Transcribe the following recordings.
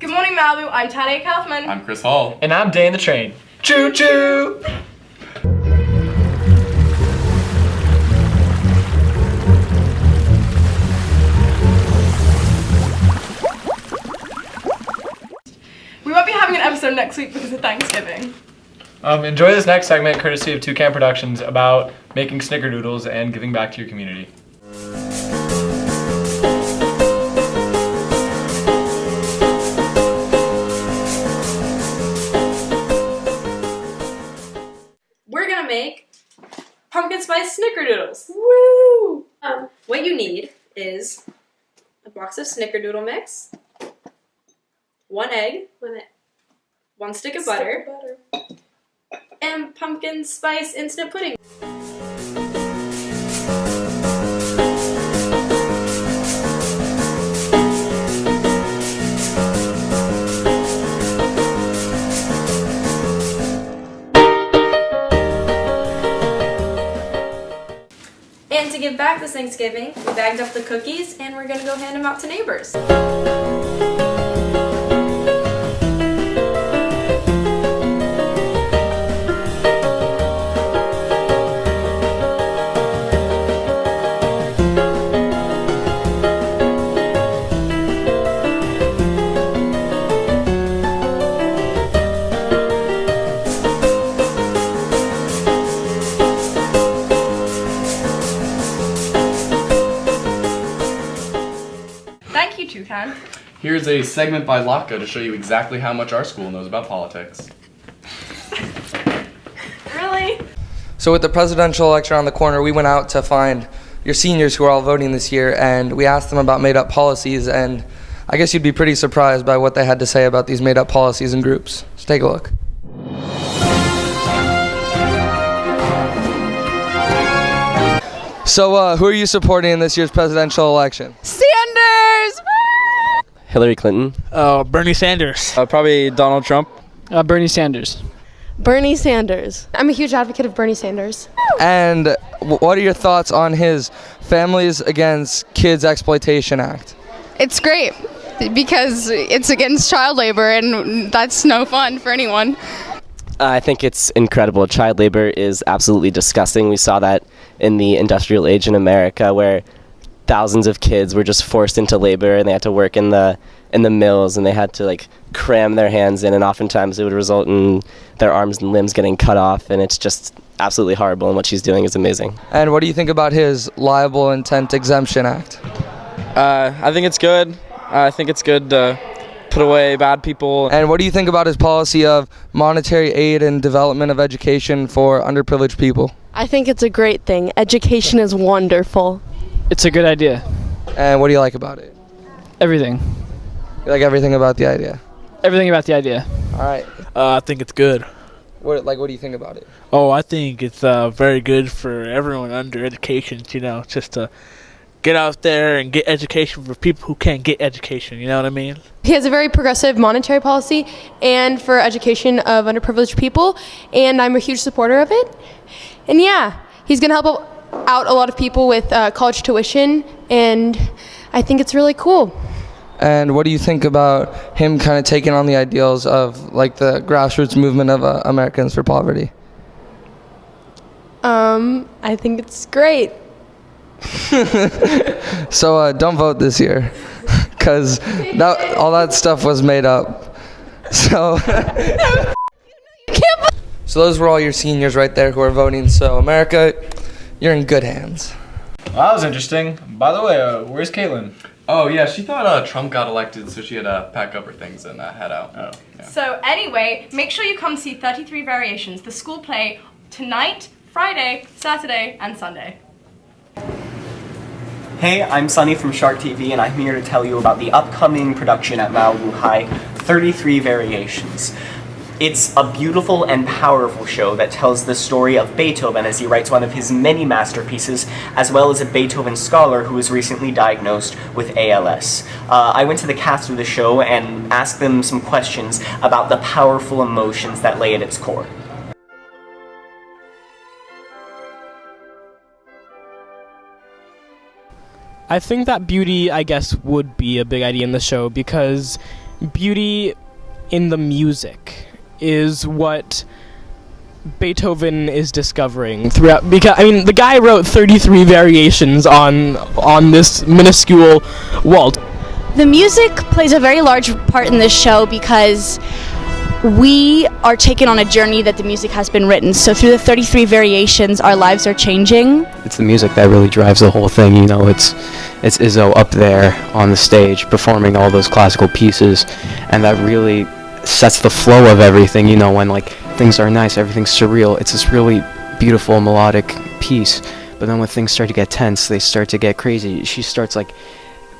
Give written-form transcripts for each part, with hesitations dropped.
Good morning, Malibu. I'm Talia Kaufman. I'm Chris Hall. And I'm Dan the Train. Choo choo! We won't be having an episode next week because of Thanksgiving. Enjoy this next segment courtesy of Toucan Productions about making snickerdoodles and giving back to your community. We're gonna make pumpkin spice snickerdoodles. Woo! What you need is a box of snickerdoodle mix, 1 egg, 1 stick of butter, and pumpkin spice instant pudding. And to give back this Thanksgiving, we bagged up the cookies and we're gonna go hand them out to neighbors. Thank you, Toucan. Here's a segment by Laka to show you exactly how much our school knows about politics. Really? So with the presidential election around the corner, we went out to find your seniors who are all voting this year, and we asked them about made-up policies, and I guess you'd be pretty surprised by what they had to say about these made-up policies and groups. So take a look. So who are you supporting in this year's presidential election? Sanders! Hillary Clinton. Bernie Sanders. Probably Donald Trump. Bernie Sanders. Bernie Sanders. I'm a huge advocate of Bernie Sanders. And what are your thoughts on his Families Against Kids Exploitation Act? It's great because it's against child labor and that's no fun for anyone. I think it's incredible. Child labor is absolutely disgusting. We saw that in the industrial age in America where thousands of kids were just forced into labor and they had to work in the mills and they had to cram their hands in, and oftentimes it would result in their arms and limbs getting cut off, and it's just absolutely horrible, and what she's doing is amazing. And what do you think about his Liable Intent Exemption Act? I think it's good. I think it's good to put away bad people. And what do you think about his policy of monetary aid and development of education for underprivileged people? I think it's a great thing. Education is wonderful. It's a good idea. And what do you like about it? Everything. You like everything about the idea? Everything about the idea. All right. I think it's good. What do you think about it? Oh, I think it's very good for everyone under education, just to get out there and get education for people who can't get education, you know what I mean? He has a very progressive monetary policy and for education of underprivileged people, and I'm a huge supporter of it. And yeah, he's going to help out a lot of people with college tuition, and I think it's really cool. And what do you think about him kind of taking on the ideals of the grassroots movement of Americans for Poverty? I think it's great. So don't vote this year, because all that stuff was made up. So, so those were all your seniors right there who are voting. So America, you're in good hands. Well, that was interesting. By the way, where's Caitlin? Oh yeah, she thought Trump got elected, so she had to pack up her things and head out. Oh. Yeah. So anyway, make sure you come see 33 Variations, the school play, tonight, Friday, Saturday, and Sunday. Hey, I'm Sunny from Shark TV, and I'm here to tell you about the upcoming production at Malibu High, 33 Variations. It's a beautiful and powerful show that tells the story of Beethoven as he writes one of his many masterpieces, as well as a Beethoven scholar who was recently diagnosed with ALS. I went to the cast of the show and asked them some questions about the powerful emotions that lay at its core. I think that beauty, I guess, would be a big idea in the show because beauty in the music is what Beethoven is discovering throughout, because I mean the guy wrote 33 variations on this minuscule waltz. The music plays a very large part in this show because we are taken on a journey that the music has been written. So through the 33 variations, our lives are changing. It's the music that really drives the whole thing, you know. It's Izzo up there on the stage performing all those classical pieces, and that really sets the flow of everything, you know, when like things are nice, everything's surreal. It's this really beautiful melodic piece, but then when things start to get tense, they start to get crazy. She starts like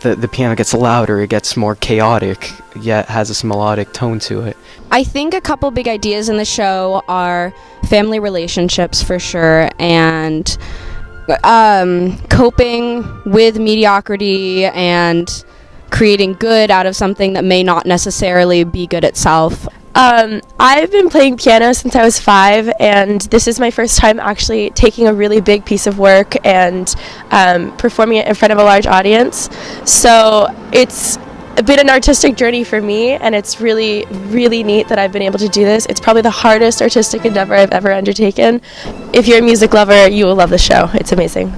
the piano gets louder, it gets more chaotic, yet has this melodic tone to it. I think a couple big ideas in the show are family relationships for sure, and coping with mediocrity and creating good out of something that may not necessarily be good itself. I've been playing piano since I was 5, and this is my first time actually taking a really big piece of work and performing it in front of a large audience. So it's been an artistic journey for me, and it's really, really neat that I've been able to do this. It's probably the hardest artistic endeavor I've ever undertaken. If you're a music lover, you will love the show. It's amazing.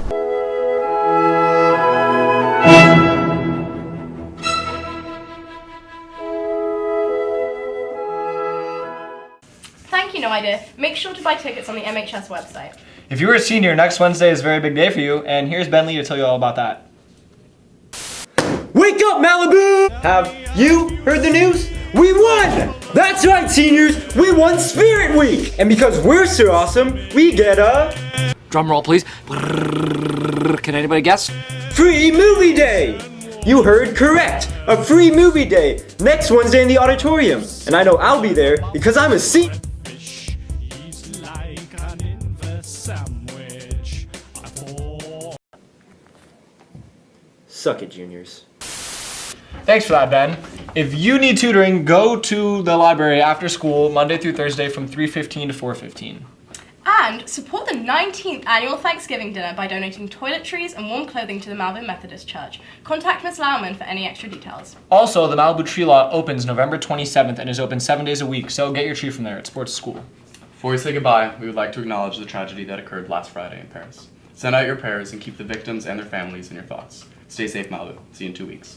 Thank you, No Idea. Make sure to buy tickets on the MHS website. If you were a senior, next Wednesday is a very big day for you, and here's Bentley to tell you all about that. Wake up, Malibu! Have you heard the news? We won! That's right, seniors! We won Spirit Week! And because we're so awesome, we get a... Drum roll, please. Can anybody guess? Free movie day! You heard correct! A free movie day next Wednesday in the auditorium. And I know I'll be there because I'm a Suck it, juniors. Thanks for that, Ben. If you need tutoring, go to the library after school, Monday through Thursday from 3:15 to 4:15. And support the 19th annual Thanksgiving dinner by donating toiletries and warm clothing to the Malvern Methodist Church. Contact Ms. Lauman for any extra details. Also, the Malibu Tree Lot opens November 27th and is open 7 days a week, so get your tree from there at Sports School. Before we say goodbye, we would like to acknowledge the tragedy that occurred last Friday in Paris. Send out your prayers and keep the victims and their families in your thoughts. Stay safe, Malibu. See you in 2 weeks.